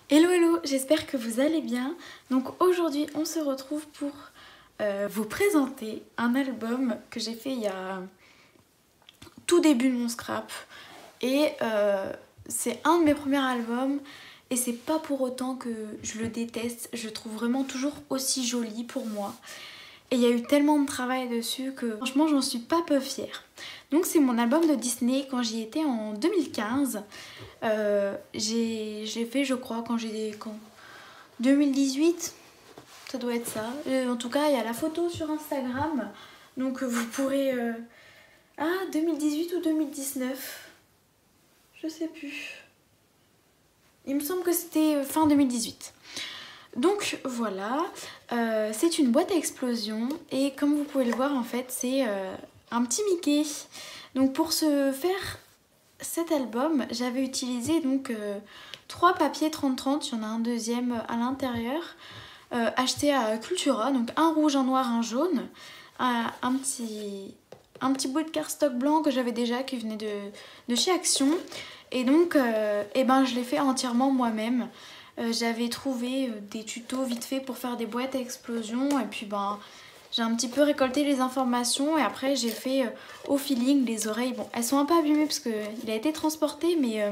Hello hello, j'espère que vous allez bien. Donc aujourd'hui on se retrouve pour vous présenter un album que j'ai fait il y a tout début de mon scrap. Et c'est un de mes premiers albums et c'est pas pour autant que je le déteste. Je le trouve vraiment toujours aussi joli pour moi. Et il y a eu tellement de travail dessus que franchement j'en suis pas peu fière. Donc c'est mon album de Disney quand j'y étais en 2015. J'ai fait je crois quand 2018, ça doit être ça. En tout cas il y a la photo sur Instagram. Donc vous pourrez... Ah 2018 ou 2019, je sais plus. Il me semble que c'était fin 2018. Donc voilà, c'est une boîte à explosion et comme vous pouvez le voir en fait c'est un petit Mickey. Donc pour se faire cet album j'avais utilisé donc 3 papiers 30-30, il y en a un deuxième à l'intérieur, acheté à Cultura, donc un rouge, un noir, un jaune, un petit bout de cardstock blanc que j'avais déjà qui venait de chez Action et donc je l'ai fait entièrement moi-même. J'avais trouvé des tutos vite fait pour faire des boîtes à explosion et puis j'ai un petit peu récolté les informations et après j'ai fait au feeling les oreilles. Bon, elles sont un peu abîmées parce qu'il a été transporté mais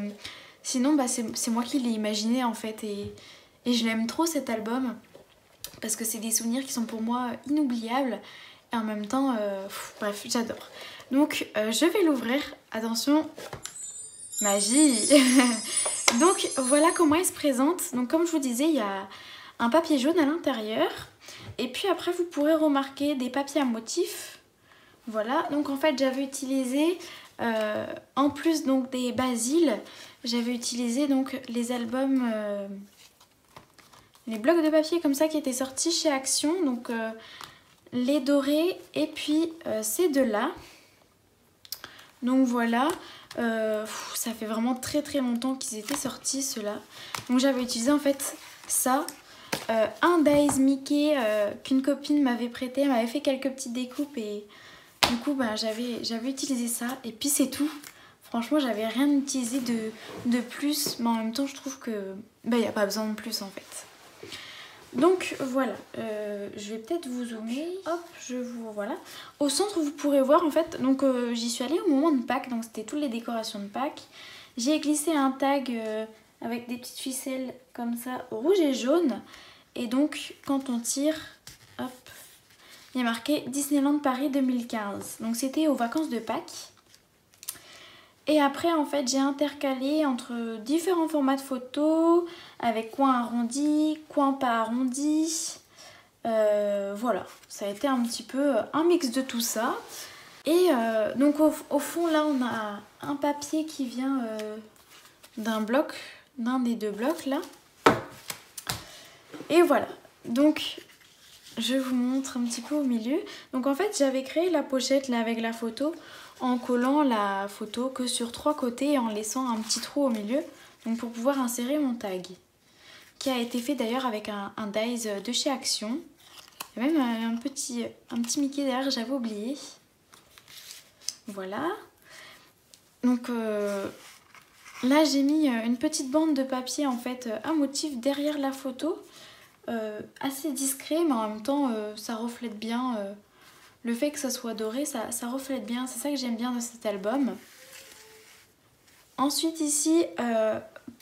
sinon c'est moi qui l'ai imaginé en fait et je l'aime trop cet album parce que c'est des souvenirs qui sont pour moi inoubliables et en même temps, bref, j'adore. Donc je vais l'ouvrir, attention, magie. Donc voilà comment il se présente. Donc comme je vous disais, il y a un papier jaune à l'intérieur. Et puis après vous pourrez remarquer des papiers à motifs. Voilà, donc en fait j'avais utilisé, en plus donc des basiles, j'avais utilisé donc les albums, les blocs de papier comme ça qui étaient sortis chez Action. Donc les dorés et puis ces deux-là. Donc voilà. Ça fait vraiment très très longtemps qu'ils étaient sortis ceux-là. Donc j'avais utilisé en fait ça, un Days Mickey qu'une copine m'avait prêté, elle m'avait fait quelques petites découpes et du coup j'avais utilisé ça et puis c'est tout. Franchement j'avais rien utilisé de plus, mais en même temps je trouve que il n'y a pas besoin de plus en fait. Donc voilà, je vais peut-être vous zoomer, hop, voilà. Au centre vous pourrez voir en fait, donc j'y suis allée au moment de Pâques, donc c'était toutes les décorations de Pâques. J'ai glissé un tag avec des petites ficelles comme ça, rouge et jaune. Et donc quand on tire, hop, il y a marqué Disneyland Paris 2015. Donc c'était aux vacances de Pâques. Et après en fait j'ai intercalé entre différents formats de photos, avec coin arrondi, coin pas arrondi. Voilà, ça a été un petit peu un mix de tout ça. Et donc au fond là on a un papier qui vient d'un bloc, d'un des deux blocs là. Et voilà, donc je vous montre un petit peu au milieu. Donc en fait j'avais créé la pochette là avec la photo en collant la photo que sur 3 côtés et en laissant un petit trou au milieu, donc pour pouvoir insérer mon tag, qui a été fait d'ailleurs avec un dies de chez Action. Il y a même un petit Mickey derrière, j'avais oublié. Voilà. Donc là j'ai mis une petite bande de papier en fait à motif derrière la photo. Assez discret mais en même temps ça reflète bien. Le fait que ça soit doré, ça reflète bien. C'est ça que j'aime bien de cet album. Ensuite ici,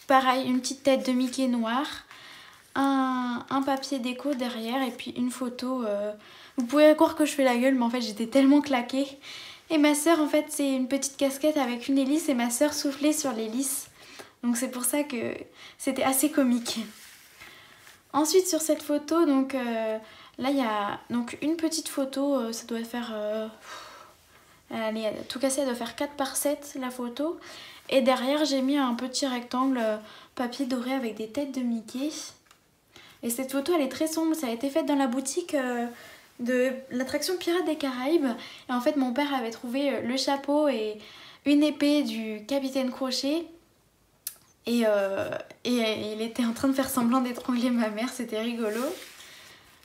pareil, une petite tête de Mickey noir. Un papier déco derrière et puis une photo. Vous pouvez croire que je fais la gueule mais en fait j'étais tellement claquée. Et ma soeur en fait c'est une petite casquette avec une hélice et ma soeur soufflait sur l'hélice. Donc c'est pour ça que c'était assez comique. Ensuite sur cette photo donc là il y a donc une petite photo, ça doit faire... allez, tout cassé, elle doit faire 4 par 7 la photo. Et derrière j'ai mis un petit rectangle papier doré avec des têtes de Mickey. Et cette photo elle est très sombre, ça a été fait dans la boutique de l'attraction Pirates des Caraïbes. Et en fait mon père avait trouvé le chapeau et une épée du capitaine Crochet. Et il était en train de faire semblant d'étrangler ma mère, c'était rigolo.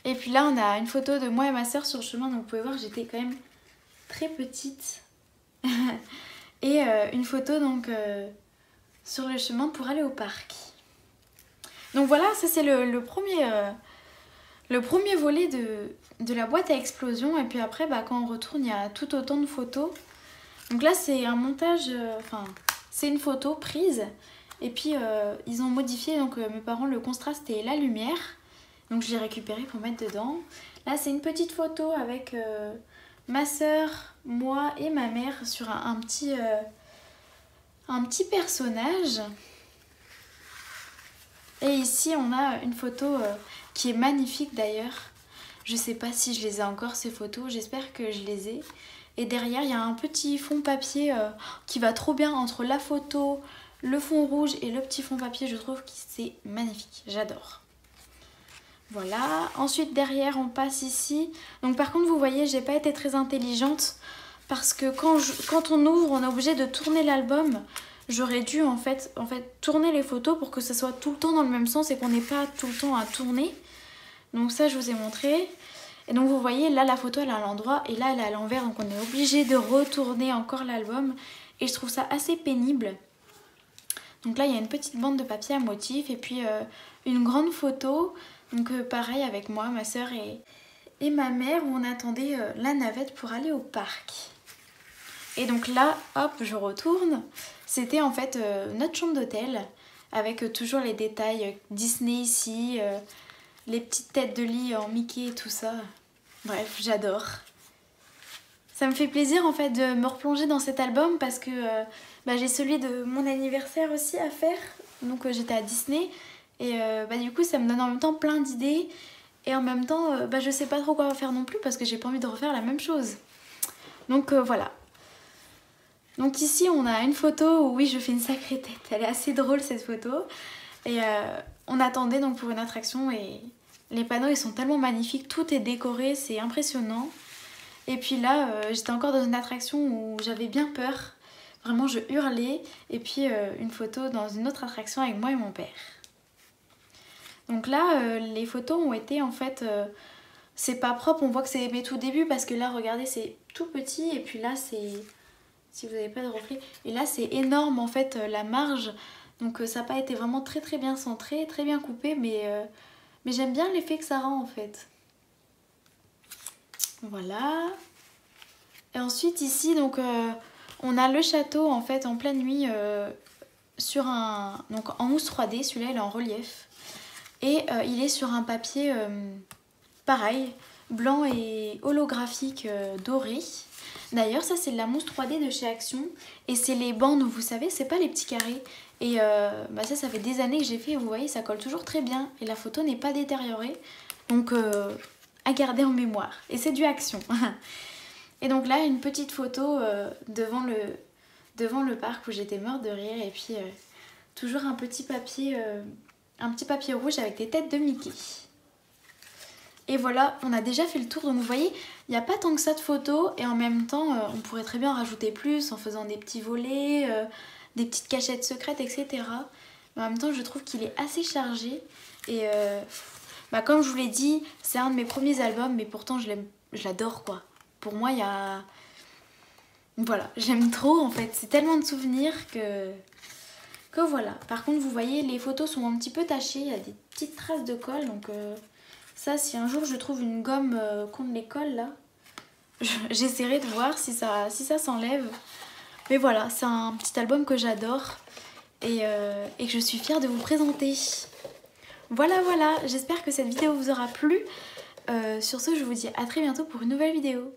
Et puis là on a une photo de moi et ma soeur sur le chemin, donc vous pouvez voir j'étais quand même très petite. Et une photo donc sur le chemin pour aller au parc. Donc voilà, ça c'est le premier volet de la boîte à explosion. Et puis après, bah, quand on retourne, il y a tout autant de photos. Donc là, c'est un montage, enfin, c'est une photo prise. Et puis, ils ont modifié, donc mes parents, le contraste et la lumière. Donc je l'ai récupéré pour mettre dedans. Là, c'est une petite photo avec ma soeur, moi et ma mère sur un petit personnage. Et ici, on a une photo qui est magnifique d'ailleurs. Je sais pas si je les ai encore ces photos, j'espère que je les ai. Et derrière, il y a un petit fond papier qui va trop bien entre la photo, le fond rouge et le petit fond papier. Je trouve que c'est magnifique, j'adore. Voilà, ensuite derrière on passe ici. Donc par contre vous voyez, j'ai pas été très intelligente parce que quand on ouvre, on est obligé de tourner l'album. J'aurais dû en fait tourner les photos pour que ça soit tout le temps dans le même sens et qu'on n'ait pas tout le temps à tourner. Donc ça je vous ai montré. Et donc vous voyez là la photo elle est à l'endroit et là elle est à l'envers, donc on est obligé de retourner encore l'album et je trouve ça assez pénible. Donc là il y a une petite bande de papier à motif et puis une grande photo. Donc pareil avec moi, ma soeur et ma mère où on attendait la navette pour aller au parc. Et donc là, hop, je retourne. C'était en fait notre chambre d'hôtel avec toujours les détails Disney ici, les petites têtes de lit en Mickey et tout ça. Bref, j'adore. Ça me fait plaisir en fait de me replonger dans cet album parce que j'ai celui de mon anniversaire aussi à faire. Donc j'étais à Disney. Et du coup ça me donne en même temps plein d'idées et en même temps je sais pas trop quoi faire non plus parce que j'ai pas envie de refaire la même chose. Donc voilà. Donc ici on a une photo où oui je fais une sacrée tête, elle est assez drôle cette photo. Et on attendait donc pour une attraction et les panneaux ils sont tellement magnifiques, tout est décoré, c'est impressionnant. Et puis là j'étais encore dans une attraction où j'avais bien peur, vraiment je hurlais. Et puis une photo dans une autre attraction avec moi et mon père. Donc là, les photos ont été en fait, c'est pas propre, on voit que c'est mes tout débuts parce que là, regardez, c'est tout petit et puis là, c'est, si vous n'avez pas de reflet, et là, c'est énorme en fait, la marge. Donc ça n'a pas été vraiment très très bien centré, très bien coupé, mais j'aime bien l'effet que ça rend en fait. Voilà. Et ensuite ici, donc on a le château en fait en pleine nuit sur donc en mousse 3D, celui-là il est en relief. Et il est sur un papier pareil, blanc et holographique doré. D'ailleurs ça c'est de la mousse 3D de chez Action. Et c'est les bandes, vous savez, c'est pas les petits carrés. Et ça fait des années que j'ai fait et vous voyez ça colle toujours très bien. Et la photo n'est pas détériorée. Donc à garder en mémoire. Et c'est du Action. Et donc là une petite photo devant le parc où j'étais morte de rire. Et puis toujours un petit papier rouge avec des têtes de Mickey. Et voilà, on a déjà fait le tour. Donc vous voyez, il n'y a pas tant que ça de photos. Et en même temps, on pourrait très bien en rajouter plus en faisant des petits volets, des petites cachettes secrètes, etc. Mais en même temps, je trouve qu'il est assez chargé. Et comme je vous l'ai dit, c'est un de mes premiers albums. Mais pourtant, je l'adore quoi. Pour moi, il y a... Voilà, j'aime trop en fait. C'est tellement de souvenirs que voilà. Par contre vous voyez les photos sont un petit peu tachées, il y a des petites traces de colle. Donc ça si un jour je trouve une gomme contre les colles là, j'essaierai de voir si ça s'enlève. Mais voilà, c'est un petit album que j'adore et que je suis fière de vous présenter. Voilà, j'espère que cette vidéo vous aura plu. Sur ce je vous dis à très bientôt pour une nouvelle vidéo.